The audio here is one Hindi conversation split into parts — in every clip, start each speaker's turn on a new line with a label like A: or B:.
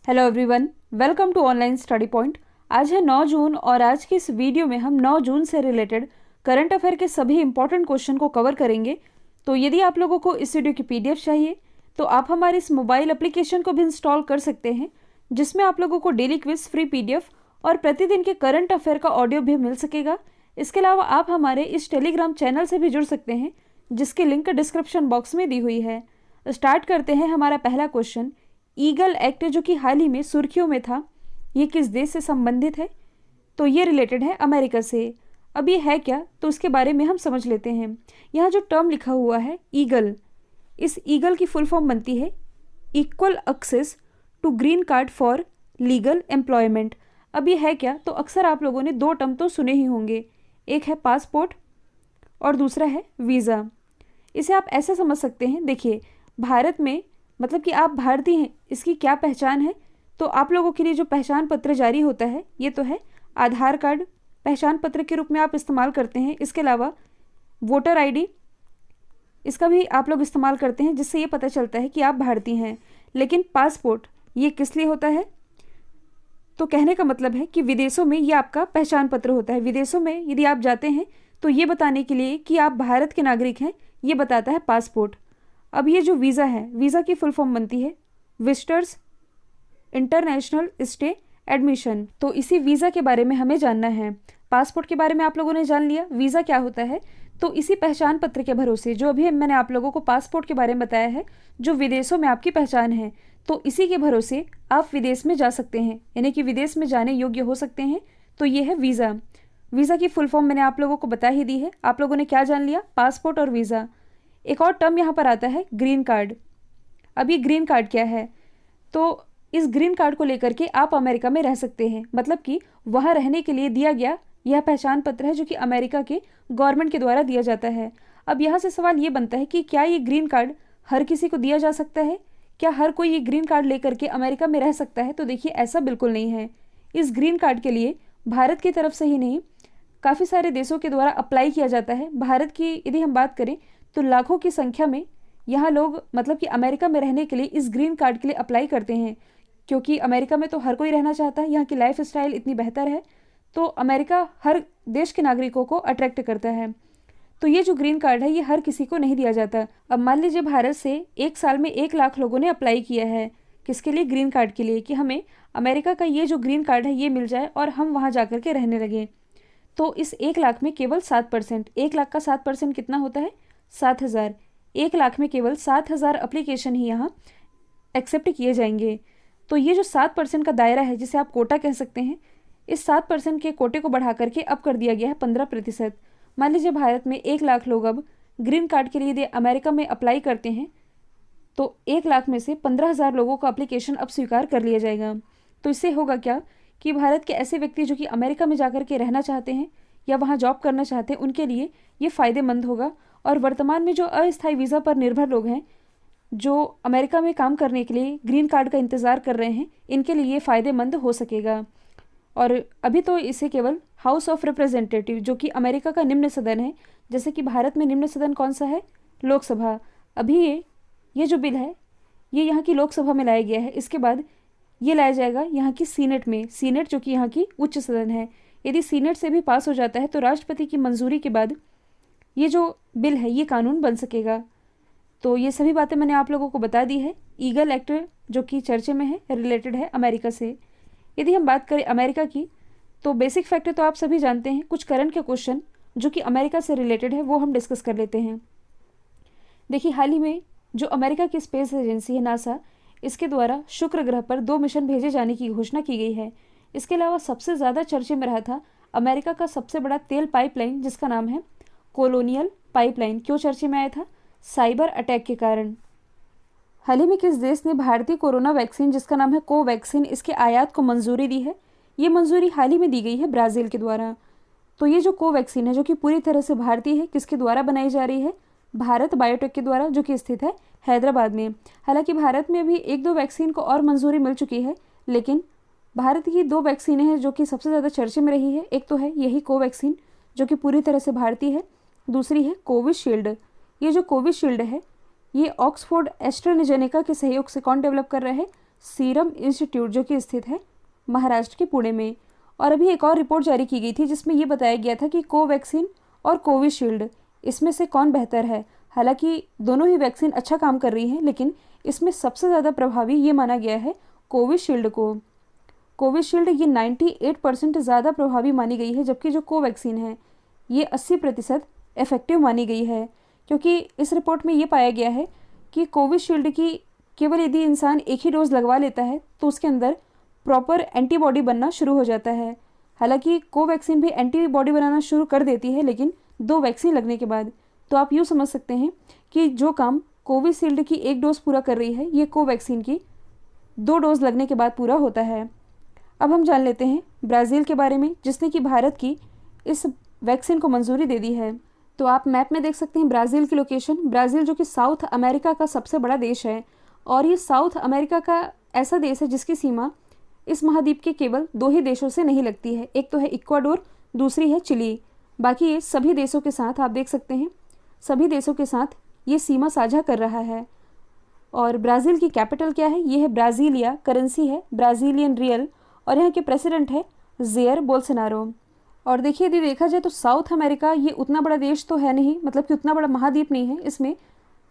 A: Hello everyone, welcome to online study point. आज है 9 जून और आज की इस वीडियो में हम 9 जून से रिलेटेड करंट अफेयर के सभी इंपॉर्टेंट क्वेश्चन को कवर करेंगे। तो यदि आप लोगों को इस वीडियो की पीडीएफ चाहिए तो आप हमारे इस मोबाइल एप्लीकेशन को भी इंस्टॉल कर सकते हैं, जिसमें आप लोगों को डेली क्विज, फ्री पीडीएफ और प्रतिदिन के करंट अफेयर का ऑडियो भी मिल सकेगा। इसके अलावा आप हमारे इस टेलीग्राम चैनल से भी जुड़ सकते हैं, जिसकी लिंक डिस्क्रिप्शन बॉक्स में दी हुई है। स्टार्ट करते हैं हमारा पहला क्वेश्चन। ईगल एक्ट जो कि हाल ही में सुर्खियों में था, ये किस देश से संबंधित है? तो ये रिलेटेड है अमेरिका से। अब ये है क्या, तो उसके बारे में हम समझ लेते हैं। यहाँ जो टर्म लिखा हुआ है ईगल, इस ईगल की फुल फॉर्म बनती है equal access to green card for legal employment. अब ये है क्या, तो अक्सर आप लोगों ने दो टर्म तो सुने ही होंगे, एक है पासपोर्ट और दूसरा है वीज़ा। इसे आप ऐसे समझ सकते हैं, देखिए भारत में मतलब कि आप भारतीय हैं, इसकी क्या पहचान है? तो आप लोगों के लिए जो पहचान पत्र जारी होता है ये तो है आधार कार्ड, पहचान पत्र के रूप में आप इस्तेमाल करते हैं। इसके अलावा वोटर आईडी, इसका भी आप लोग इस्तेमाल करते हैं, जिससे ये पता चलता है कि आप भारतीय हैं। लेकिन पासपोर्ट ये किस लिए होता है? तो कहने का मतलब है कि विदेशों में ये आपका पहचान पत्र होता है। विदेशों में यदि आप जाते हैं तो ये बताने के लिए कि आप भारत के नागरिक हैं, ये बताता है पासपोर्ट। अब ये जो वीज़ा है, वीज़ा की फुल फॉर्म बनती है विजिटर्स इंटरनेशनल स्टे एडमिशन। तो इसी वीज़ा के बारे में हमें जानना है। पासपोर्ट के बारे में आप लोगों ने जान लिया, वीज़ा क्या होता है। तो इसी पहचान पत्र के भरोसे, जो अभी मैंने आप लोगों को पासपोर्ट के बारे में बताया है, जो विदेशों में आपकी पहचान है, तो इसी के भरोसे आप विदेश में जा सकते हैं, यानी कि विदेश में जाने योग्य हो सकते हैं। तो ये है वीज़ा। वीज़ा की फुल फॉर्म मैंने आप लोगों को बता ही दी है। आप लोगों ने क्या जान लिया? पासपोर्ट और वीज़ा। एक और टर्म यहाँ पर आता है ग्रीन कार्ड। अब ये ग्रीन कार्ड क्या है? तो इस ग्रीन कार्ड को लेकर के आप अमेरिका में रह सकते हैं, मतलब कि वहाँ रहने के लिए दिया गया यह पहचान पत्र है, जो कि अमेरिका के गवर्नमेंट के द्वारा दिया जाता है। अब यहाँ से सवाल ये बनता है कि क्या ये ग्रीन कार्ड हर किसी को दिया जा सकता है? क्या हर कोई ये ग्रीन कार्ड लेकर के अमेरिका में रह सकता है? तो देखिए ऐसा बिल्कुल नहीं है। इस ग्रीन कार्ड के लिए भारत की तरफ से ही नहीं, काफ़ी सारे देशों के द्वारा अप्लाई किया जाता है। भारत की यदि हम बात करें तो लाखों की संख्या में यहाँ लोग मतलब कि अमेरिका में रहने के लिए इस ग्रीन कार्ड के लिए अप्लाई करते हैं, क्योंकि अमेरिका में तो हर कोई रहना चाहता है। यहाँ की लाइफ स्टाइल इतनी बेहतर है, तो अमेरिका हर देश के नागरिकों को अट्रैक्ट करता है। तो ये जो ग्रीन कार्ड है ये हर किसी को नहीं दिया जाता। अब मान लीजिए भारत से एक साल में 1 लाख लोगों ने अप्लाई किया है, किसके लिए? ग्रीन कार्ड के लिए, कि हमें अमेरिका का ये जो ग्रीन कार्ड है ये मिल जाए और हम वहाँ जा कर के रहने लगे। तो इस 1 लाख में केवल 7%, 1 लाख का 7% कितना होता है? 7,000। 1 लाख में केवल 7,000 एप्लीकेशन ही यहाँ एक्सेप्ट किए जाएंगे। तो ये जो 7% का दायरा है, जिसे आप कोटा कह सकते हैं, इस 7% के कोटे को बढ़ा करके अब कर दिया गया है 15%। मान लीजिए भारत में 1 लाख लोग अब ग्रीन कार्ड के लिए यदि अमेरिका में अप्लाई करते हैं, तो 1 लाख में से 15,000 लोगों का एप्लीकेशन अब स्वीकार कर लिया जाएगा। तो इससे होगा क्या कि भारत के ऐसे व्यक्ति जो कि अमेरिका में जाकर के रहना चाहते हैं या वहाँ जॉब करना चाहते हैं, उनके लिए ये फ़ायदेमंद होगा। और वर्तमान में जो अस्थायी वीज़ा पर निर्भर लोग हैं, जो अमेरिका में काम करने के लिए ग्रीन कार्ड का इंतज़ार कर रहे हैं, इनके लिए ये फ़ायदेमंद हो सकेगा। और अभी तो इसे केवल हाउस ऑफ रिप्रेजेंटेटिव, जो कि अमेरिका का निम्न सदन है, जैसे कि भारत में निम्न सदन कौन सा है? लोकसभा। अभी ये जो बिल है ये यहाँ की लोकसभा में लाया गया है। इसके बाद ये लाया जाएगा यहाँ की सीनेट में। सीनेट जो कि यहाँ की उच्च सदन है। यदि सीनेट से भी पास हो जाता है तो राष्ट्रपति की मंजूरी के बाद ये जो बिल है ये कानून बन सकेगा। तो ये सभी बातें मैंने आप लोगों को बता दी है। ईगल एक्ट जो कि चर्चे में है, रिलेटेड है अमेरिका से। यदि हम बात करें अमेरिका की, तो बेसिक फैक्टर तो आप सभी जानते हैं। कुछ करंट के क्वेश्चन जो कि अमेरिका से रिलेटेड है वो हम डिस्कस कर लेते हैं। देखिए हाल ही में जो अमेरिका की स्पेस एजेंसी है नासा, इसके द्वारा शुक्र ग्रह पर 2 मिशन भेजे जाने की घोषणा की गई है। इसके अलावा सबसे ज़्यादा चर्चे में रहा था अमेरिका का सबसे बड़ा तेल पाइपलाइन, जिसका नाम है कोलोनियल पाइपलाइन। क्यों चर्चे में आया था? साइबर अटैक के कारण। हाल ही में किस देश ने भारतीय कोरोना वैक्सीन, जिसका नाम है कोवैक्सीन, इसके आयात को मंजूरी दी है? ये मंजूरी हाल ही में दी गई है ब्राज़ील के द्वारा। तो ये जो कोवैक्सीन है, जो कि पूरी तरह से भारतीय है, किसके द्वारा बनाई जा रही है? भारत बायोटेक के द्वारा, जो कि स्थित है हैदराबाद में। हालांकि भारत में अभी 1-2 वैक्सीन को और मंजूरी मिल चुकी है, लेकिन भारत की 2 वैक्सीनें हैं जो कि सबसे ज़्यादा चर्चे में रही है। एक तो है यही कोवैक्सीन, जो कि पूरी तरह से भारतीय है। दूसरी है कोविशील्ड। ये जो कोविशील्ड है ये ऑक्सफोर्ड एस्ट्राजेनेका के सहयोग से कौन डेवलप कर रहा है? सीरम इंस्टीट्यूट जो कि स्थित है महाराष्ट्र के पुणे में। और अभी एक और रिपोर्ट जारी की गई थी जिसमें ये बताया गया था कि कोवैक्सीन और कोविशील्ड इसमें से कौन बेहतर है। हालांकि दोनों ही वैक्सीन अच्छा काम कर रही हैं, लेकिन इसमें सबसे ज़्यादा प्रभावी ये माना गया है कोविशील्ड को। कोविशील्ड ये 98% ज़्यादा प्रभावी मानी गई है, जबकि जो कोवैक्सीन है ये 80% इफेक्टिव मानी गई है। क्योंकि इस रिपोर्ट में ये पाया गया है कि कोविशील्ड की केवल यदि इंसान एक ही डोज लगवा लेता है तो उसके अंदर प्रॉपर एंटीबॉडी बनना शुरू हो जाता है। हालांकि कोवैक्सीन भी एंटीबॉडी बनाना शुरू कर देती है, लेकिन 2 वैक्सीन लगने के बाद। तो आप यूँ समझ सकते हैं कि जो काम कोविशील्ड की 1 डोज पूरा कर रही है ये कोवैक्सीन की 2 डोज लगने के बाद पूरा होता है। अब हम जान लेते हैं ब्राज़ील के बारे में, जिसने कि भारत की इस वैक्सीन को मंजूरी दे दी है। तो आप मैप में देख सकते हैं ब्राज़ील की लोकेशन। ब्राज़ील जो कि साउथ अमेरिका का सबसे बड़ा देश है, और ये साउथ अमेरिका का ऐसा देश है जिसकी सीमा इस महाद्वीप के केवल 2 ही देशों से नहीं लगती है। एक तो है इक्वाडोर, दूसरी है चिली। बाकी ये सभी देशों के साथ आप देख सकते हैं, सभी देशों के साथ ये सीमा साझा कर रहा है। और ब्राज़ील की कैपिटल क्या है? ये है ब्राज़ीलिया, करेंसी है ब्राज़ीलियन रियल, और यहाँ के प्रेसिडेंट है जेयर बोल्सोनारो। और देखिए, यदि देखा जाए तो साउथ अमेरिका ये उतना बड़ा देश तो है नहीं, मतलब कि उतना बड़ा महाद्वीप नहीं है, इसमें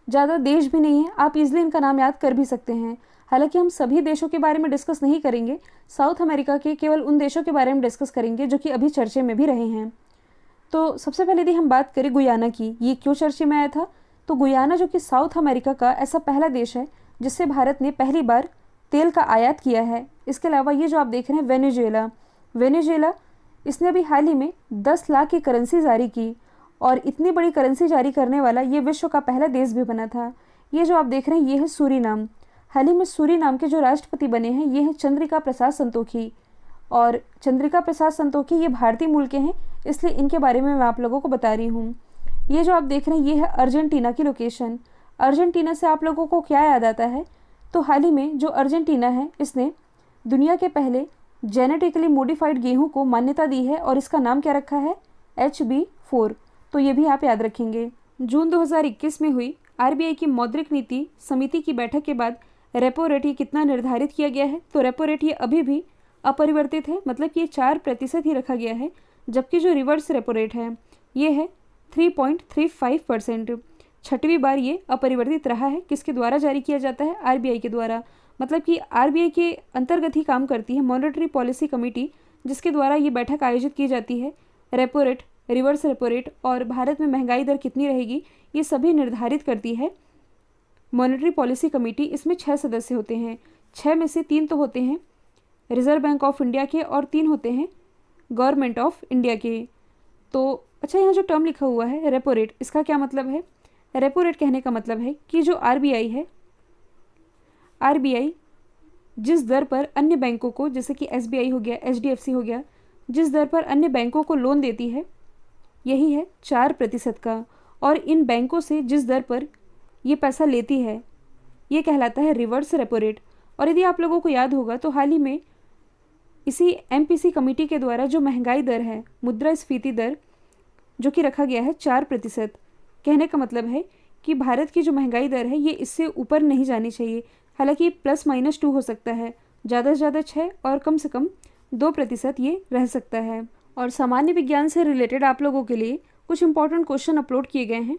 A: ज़्यादा देश भी नहीं है। आप इजीली इनका नाम याद कर भी सकते हैं। हालांकि हम सभी देशों के बारे में डिस्कस नहीं करेंगे, साउथ अमेरिका के केवल उन देशों के बारे में डिस्कस करेंगे जो कि अभी चर्चे में भी रहे हैं। तो सबसे पहले यदि हम बात करें गुयाना की, ये क्यों चर्चे में आया था? तो गुयाना जो कि साउथ अमेरिका का ऐसा पहला देश है जिससे भारत ने पहली बार तेल का आयात किया है। इसके अलावा ये जो आप देख रहे हैं वेनेजुएला, इसने अभी हाल ही में 10 लाख की करेंसी जारी की, और इतनी बड़ी करेंसी जारी करने वाला ये विश्व का पहला देश भी बना था। ये जो आप देख रहे हैं ये है सूरीनाम। हाल ही में सूरीनाम के जो राष्ट्रपति बने हैं ये हैं चंद्रिका प्रसाद संतोखी, और चंद्रिका प्रसाद संतोखी ये भारतीय मूल के हैं, इसलिए इनके बारे में मैं आप लोगों को बता रही हूँ। ये जो आप देख रहे हैं ये है अर्जेंटीना की लोकेशन। अर्जेंटीना से आप लोगों को क्या याद आता है? तो हाल ही में जो अर्जेंटीना है इसने दुनिया के पहले जेनेटिकली मॉडिफाइड गेहूं को मान्यता दी है, और इसका नाम क्या रखा है? HB4। तो ये भी आप याद रखेंगे। जून 2021 में हुई RBI की मौद्रिक नीति समिति की बैठक के बाद रेपो रेट ये कितना निर्धारित किया गया है? तो रेपो रेट ये अभी भी अपरिवर्तित है, मतलब कि ये 4% ही रखा गया है, जबकि जो रिवर्स रेपो रेट है ये है 3.35%। 6वीं बार ये अपरिवर्तित रहा है। किसके द्वारा जारी किया जाता है? RBI के द्वारा। मतलब कि RBI के अंतर्गत ही काम करती है मॉनेटरी पॉलिसी कमेटी, जिसके द्वारा ये बैठक आयोजित की जाती है। Repo rate, reverse repo rate और भारत में महंगाई दर कितनी रहेगी ये सभी निर्धारित करती है मॉनेटरी पॉलिसी कमेटी। इसमें 6 सदस्य होते हैं। 6 में से 3 तो होते हैं रिजर्व बैंक ऑफ इंडिया के, और 3 होते हैं गवर्नमेंट ऑफ इंडिया के। तो अच्छा, यहाँ जो टर्म लिखा हुआ है रेपो रेट, इसका क्या मतलब है? रेपो रेट कहने का मतलब है कि जो RBI है, RBI जिस दर पर अन्य बैंकों को, जैसे कि SBI हो गया, HDFC हो गया, जिस दर पर अन्य बैंकों को लोन देती है यही है 4% का, और इन बैंकों से जिस दर पर ये पैसा लेती है ये कहलाता है रिवर्स रेपो रेट। और यदि आप लोगों को याद होगा तो हाल ही में इसी MPC कमेटी के द्वारा जो महंगाई दर है, मुद्रास्फीति दर, जो कि रखा गया है 4%। कहने का मतलब है कि भारत की जो महंगाई दर है ये इससे ऊपर नहीं जानी चाहिए। हालांकि +-2 हो सकता है, ज़्यादा से ज़्यादा 6 और कम से कम 2% ये रह सकता है। और सामान्य विज्ञान से रिलेटेड आप लोगों के लिए कुछ इंपॉर्टेंट क्वेश्चन अपलोड किए गए हैं,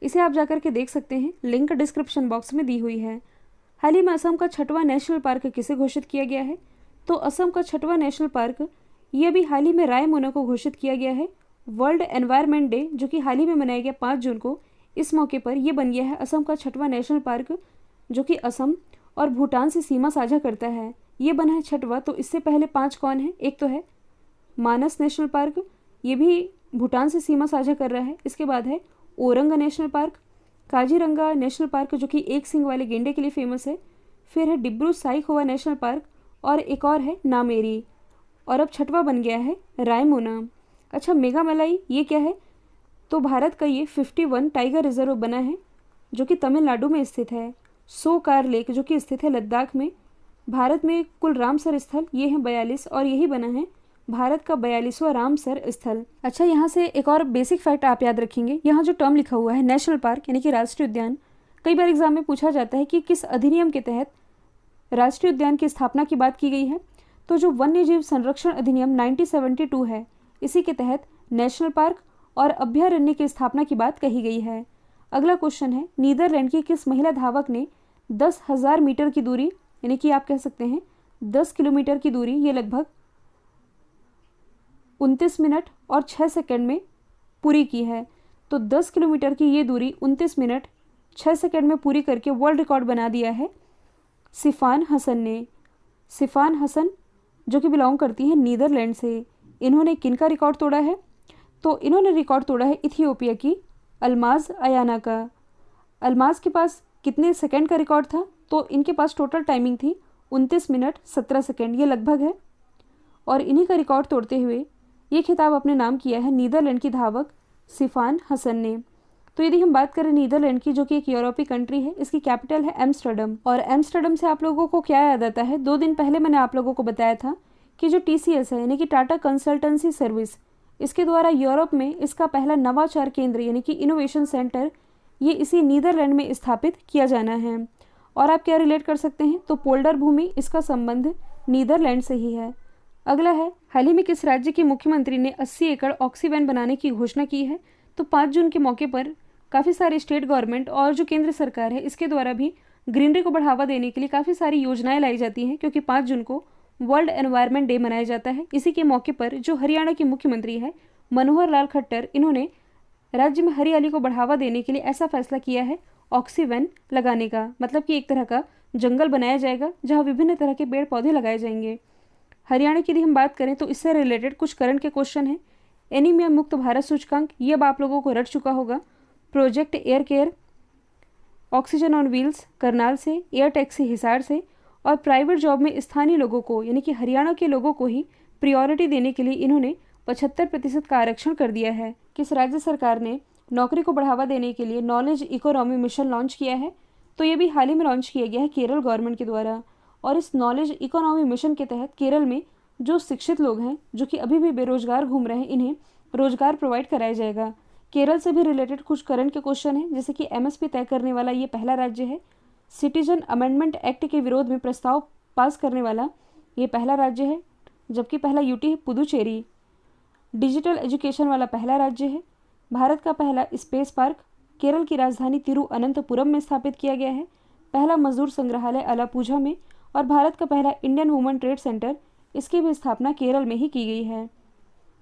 A: इसे आप जाकर के देख सकते हैं, लिंक डिस्क्रिप्शन बॉक्स में दी हुई है। हाल ही में असम का 6वां नेशनल पार्क किसे घोषित किया गया है? तो असम का 6वां नेशनल पार्क ये अभी हाल ही में रायमोना को घोषित किया गया है। वर्ल्ड एनवायरनमेंट डे जो कि हाल ही में मनाया गया 5 जून को, इस मौके पर यह बन गया है असम का 6वां नेशनल पार्क, जो कि असम और भूटान से सीमा साझा करता है। ये बना है 6वां। तो इससे पहले 5 कौन है? एक तो है मानस नेशनल पार्क, ये भी भूटान से सीमा साझा कर रहा है। इसके बाद है orang national park, Kaziranga national park जो कि एक सींग वाले गेंडे के लिए फेमस है, फिर है डिब्रू साइखोवा नेशनल पार्क, और एक और है नामेरी, और अब 6वां बन गया है रायमोना। अच्छा, मेघामलाई ये क्या है? तो भारत का ये 51 टाइगर रिजर्व बना है जो कि तमिलनाडु में स्थित है। सोकार लेक जो कि स्थित है लद्दाख में। भारत में कुल रामसर स्थल ये हैं 42, और यही बना है भारत का 42वां रामसर स्थल। अच्छा, यहाँ से एक और बेसिक फैक्ट आप याद रखेंगे, यहाँ जो टर्म लिखा हुआ है नेशनल पार्क यानी कि राष्ट्रीय उद्यान, कई बार एग्जाम में पूछा जाता है कि किस अधिनियम के तहत राष्ट्रीय उद्यान की स्थापना की बात की गई है। तो जो वन्यजीव संरक्षण अधिनियम 1972 है, इसी के तहत नेशनल पार्क और अभ्यारण्य की स्थापना की बात कही गई है। अगला क्वेश्चन है, नीदरलैंड की किस महिला धावक ने 10,000 मीटर की दूरी, यानी कि आप कह सकते हैं 10 किलोमीटर की दूरी, ये लगभग 29 मिनट और 6 सेकंड में पूरी की है। तो 10 किलोमीटर की ये दूरी 29 मिनट 6 सेकंड में पूरी करके वर्ल्ड रिकॉर्ड बना दिया है सिफान हसन ने। सिफान हसन जो कि बिलोंग करती है नीदरलैंड से। इन्होंने किन का रिकॉर्ड तोड़ा है? तो इन्होंने रिकॉर्ड तोड़ा है इथियोपिया की अल्माज अयाना का। अल्माज के पास कितने सेकंड का रिकॉर्ड था? तो इनके पास टोटल टाइमिंग थी 29 मिनट 17 सेकंड, ये लगभग है। और इन्हीं का रिकॉर्ड तोड़ते हुए ये खिताब अपने नाम किया है नीदरलैंड की धावक सिफान हसन ने। तो यदि हम बात करें नीदरलैंड की, जो कि एक यूरोपीय कंट्री है, इसकी कैपिटल है एम्स्टर्डम। और एम्स्टर्डम से आप लोगों को क्या याद आता है? 2 दिन पहले मैंने आप लोगों को बताया था कि जो TCS है, यानी कि टाटा कंसल्टेंसी सर्विस, इसके द्वारा यूरोप में इसका पहला नवाचार केंद्र यानी कि इनोवेशन सेंटर, ये इसी नीदरलैंड में स्थापित किया जाना है। और आप क्या रिलेट कर सकते हैं? तो पोल्डर भूमि, इसका संबंध नीदरलैंड से ही है। अगला है, हाल ही में किस राज्य के मुख्यमंत्री ने 80 एकड़ ऑक्सीवैन बनाने की घोषणा की है? तो 5 जून के मौके पर काफ़ी सारे स्टेट गवर्नमेंट और जो केंद्र सरकार है, इसके द्वारा भी ग्रीनरी को बढ़ावा देने के लिए काफ़ी सारी योजनाएं लाई जाती हैं, क्योंकि 5 जून को वर्ल्ड एनवायरनमेंट डे मनाया जाता है। इसी के मौके पर जो हरियाणा के मुख्यमंत्री है मनोहर लाल खट्टर, इन्होंने राज्य में हरियाली को बढ़ावा देने के लिए ऐसा फैसला किया है ऑक्सीवैन लगाने का। मतलब कि एक तरह का जंगल बनाया जाएगा जहाँ विभिन्न तरह के पेड़ पौधे लगाए जाएंगे। हरियाणा की यदि हम बात करें तो इससे रिलेटेड कुछ करंट के क्वेश्चन हैं। एनीमिया मुक्त भारत सूचकांक, ये अब आप लोगों को रट चुका होगा। Project air care, oxygen on wheels Karnal से, एयर टैक्सी हिसार से, और प्राइवेट जॉब में स्थानीय लोगों को यानी कि हरियाणा के लोगों को ही प्रियोरिटी देने के लिए इन्होंने 75% का आरक्षण कर दिया है। किस राज्य सरकार ने नौकरी को बढ़ावा देने के लिए नॉलेज इकोनॉमी मिशन लॉन्च किया है? तो ये भी हाल ही में लॉन्च किया गया है केरल गवर्नमेंट के द्वारा। और इस नॉलेज इकोनॉमी मिशन के तहत केरल में जो शिक्षित लोग हैं, जो कि अभी भी बेरोजगार घूम रहे हैं, इन्हें रोजगार प्रोवाइड कराया जाएगा। केरल से भी रिलेटेड कुछ करंट के क्वेश्चन हैं, जैसे कि MSP तय करने वाला ये पहला राज्य है। सिटीजन अमेंडमेंट एक्ट के विरोध में प्रस्ताव पास करने वाला ये पहला राज्य है, जबकि पहला UT है पुदुचेरी। डिजिटल एजुकेशन वाला पहला राज्य है। भारत का पहला स्पेस पार्क केरल की राजधानी तिरुअनंतपुरम में स्थापित किया गया है। पहला मजदूर संग्रहालय अलापुझा में। और भारत का पहला इंडियन वुमेन ट्रेड सेंटर, इसकी भी स्थापना केरल में ही की गई है।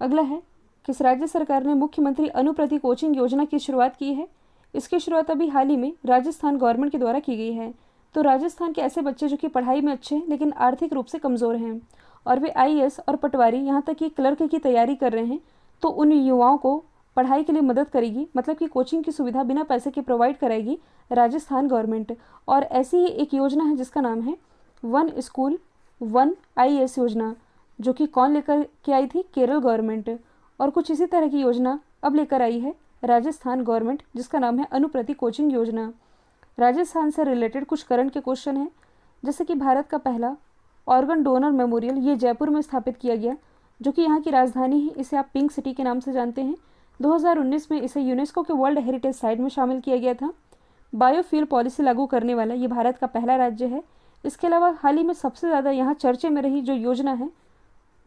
A: अगला है, किस राज्य सरकार ने मुख्यमंत्री अनुप्रति कोचिंग योजना की शुरुआत की है? इसकी शुरुआत अभी हाल ही में राजस्थान गवर्नमेंट के द्वारा की गई है। तो राजस्थान के ऐसे बच्चे जो कि पढ़ाई में अच्छे हैं लेकिन आर्थिक रूप से कमज़ोर हैं और वे IAS और पटवारी, यहाँ तक कि क्लर्क की तैयारी कर रहे हैं, तो उन युवाओं को पढ़ाई के लिए मदद करेगी, मतलब कि कोचिंग की सुविधा बिना पैसे के प्रोवाइड कराएगी राजस्थान गवर्नमेंट। और ऐसी ही एक योजना है जिसका नाम है 1 स्कूल 1 IAS योजना, जो कि कौन लेकर के आई थी? केरल गवर्नमेंट। और कुछ इसी तरह की योजना अब लेकर आई है राजस्थान गवर्नमेंट, जिसका नाम है अनुप्रति कोचिंग योजना। राजस्थान से रिलेटेड कुछ करंट के क्वेश्चन हैं, जैसे कि भारत का पहला ऑर्गन डोनर मेमोरियल ये जयपुर में स्थापित किया गया, जो कि यहाँ की राजधानी है। इसे आप पिंक सिटी के नाम से जानते हैं। 2019 में इसे यूनेस्को के वर्ल्ड हेरिटेज साइट में शामिल किया गया था। बायोफ्यूल पॉलिसी लागू करने वाला ये भारत का पहला राज्य है। इसके अलावा हाल ही में सबसे ज़्यादा यहाँ चर्चे में रही जो योजना है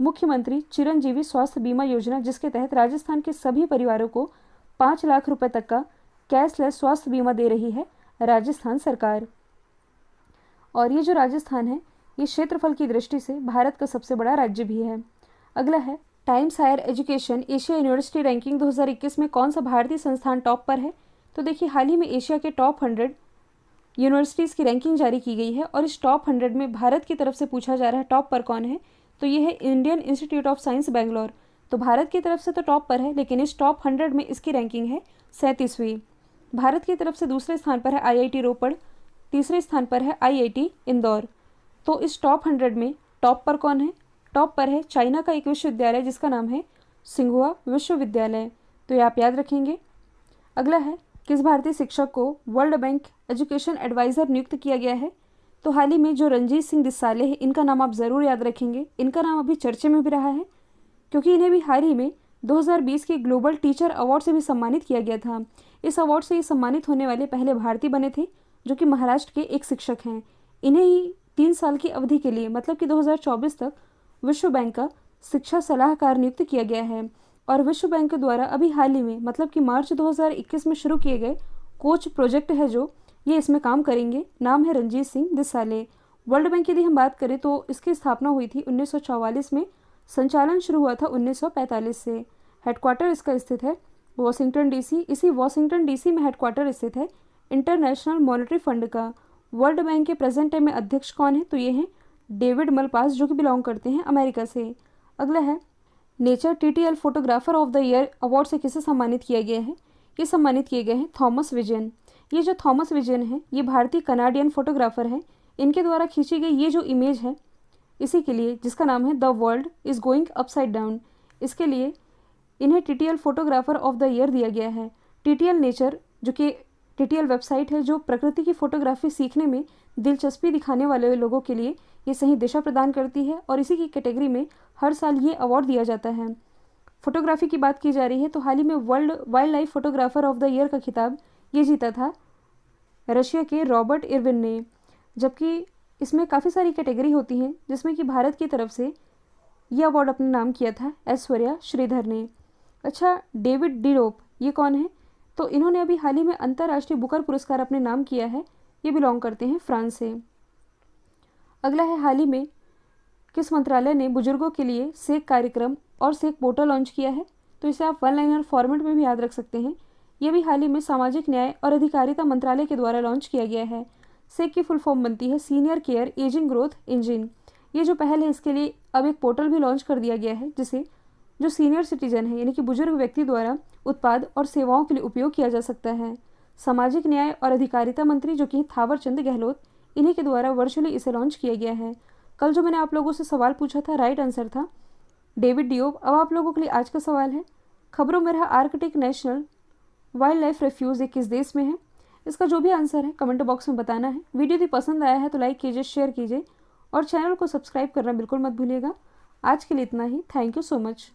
A: मुख्यमंत्री चिरंजीवी स्वास्थ्य बीमा योजना, जिसके तहत राजस्थान के सभी परिवारों को 5 लाख रुपए तक का कैशलेस स्वास्थ्य बीमा दे रही है राजस्थान सरकार। और ये जो राजस्थान है, ये क्षेत्रफल की दृष्टि से भारत का सबसे बड़ा राज्य भी है। अगला है, Times higher education Asia university ranking 2021 में कौन सा भारतीय संस्थान टॉप पर है? तो देखिए, हाल ही में एशिया के टॉप 100 यूनिवर्सिटीज़ की रैंकिंग जारी की गई है और इस टॉप 100 में भारत की तरफ से पूछा जा रहा है टॉप पर कौन है, तो ये है Indian institute of science Bangalore. तो भारत की तरफ से तो टॉप पर है, लेकिन इस टॉप 100 में इसकी रैंकिंग है 37वीं। भारत की तरफ से दूसरे स्थान पर है IIT रोपड़, तीसरे स्थान पर है IIT इंदौर। तो इस टॉप 100 में टॉप पर कौन है? टॉप पर है चाइना का एक विश्वविद्यालय जिसका नाम है सिंघुआ विश्वविद्यालय। तो ये आप याद रखेंगे। अगला है, किस भारतीय शिक्षक को वर्ल्ड बैंक एजुकेशन एडवाइज़र नियुक्त किया गया है? तो हाल ही में जो रंजीत सिंह दिसाले हैं, इनका नाम आप ज़रूर याद रखेंगे। इनका नाम अभी चर्चे में भी रहा है, क्योंकि इन्हें भी हाल ही में 2020 के ग्लोबल टीचर अवार्ड से भी सम्मानित किया गया था। इस अवार्ड से ये सम्मानित होने वाले पहले भारतीय बने थे, जो कि महाराष्ट्र के एक शिक्षक हैं। इन्हें ही 3 साल की अवधि के लिए मतलब कि 2024 तक विश्व बैंक का शिक्षा सलाहकार नियुक्त किया गया है। और विश्व बैंक के द्वारा अभी हाल ही में मतलब कि मार्च 2021 में शुरू किए गए कोच प्रोजेक्ट है जो ये इसमें काम करेंगे। नाम है रणजीत सिंह दिसाले। वर्ल्ड बैंक की यदि हम बात करें तो इसकी स्थापना हुई थी 1944 में, संचालन शुरू हुआ था 1945 से। हेडक्वार्टर इसका स्थित है वॉशिंगटन डीसी। इसी वॉशिंगटन डीसी में हेडक्वार्टर स्थित है इंटरनेशनल मॉनेटरी फंड का। वर्ल्ड बैंक के प्रेजेंट टाइम में अध्यक्ष कौन है, तो ये हैं डेविड मलपास जो कि बिलोंग करते हैं अमेरिका से। अगला है nature TTL photographer of the year award से किसे सम्मानित किया गया है, ये सम्मानित किए गए हैं थॉमस विजन। ये जो थॉमस विजन है ये भारतीय कनाडियन फोटोग्राफर है। इनके द्वारा खींची गई ये जो इमेज है इसी के लिए जिसका नाम है the world is going upside down, इसके लिए इन्हें TTL photographer of the year दिया गया है। टीटीएल नेचर जो कि टीटीएल वेबसाइट है जो प्रकृति की फोटोग्राफी सीखने में दिलचस्पी दिखाने वाले लोगों के लिए ये सही दिशा प्रदान करती है और इसी की कैटेगरी में हर साल ये अवार्ड दिया जाता है। फोटोग्राफी की बात की जा रही है तो हाल ही में world wild life photographer of the year का खिताब ये जीता था रशिया के रॉबर्ट इरविन ने। जबकि इसमें काफ़ी सारी कैटेगरी होती हैं जिसमें कि भारत की तरफ से ये अवार्ड अपने नाम किया था ऐश्वर्या श्रीधर ने। अच्छा, डेविड डिरोप ये कौन है, तो इन्होंने अभी हाल ही में अंतर्राष्ट्रीय बुकर पुरस्कार अपने नाम किया है। ये बिलोंग करते हैं फ्रांस से। अगला है हाल ही में किस मंत्रालय ने बुजुर्गों के लिए सेक कार्यक्रम और सेक पोर्टल लॉन्च किया है, तो इसे आप वन लाइनर फॉर्मेट में भी याद रख सकते हैं। ये भी हाल ही में सामाजिक न्याय और अधिकारिता मंत्रालय के द्वारा लॉन्च किया गया है। सेक की फुल फॉर्म बनती है senior care ageing growth engine. ये जो पहल है इसके लिए अब एक पोर्टल भी लॉन्च कर दिया गया है जिसे जो सीनियर सिटीजन है यानी कि बुजुर्ग व्यक्ति द्वारा उत्पाद और सेवाओं के लिए उपयोग किया जा सकता है। सामाजिक न्याय और अधिकारिता मंत्री जो कि थावर चंद गहलोत इन्हीं के द्वारा वर्चुअली इसे लॉन्च किया गया है। कल जो मैंने आप लोगों से सवाल पूछा था राइट आंसर था डेविड डियोप। अब आप लोगों के लिए आज का सवाल है खबरों में रहा Arctic national wild life refuge ये किस देश में है। इसका जो भी आंसर है कमेंट बॉक्स में बताना है। वीडियो यदि पसंद आया है तो लाइक कीजिए, शेयर कीजिए और चैनल को सब्सक्राइब करना बिल्कुल मत भूलिएगा। आज के लिए इतना ही। Thank you so much.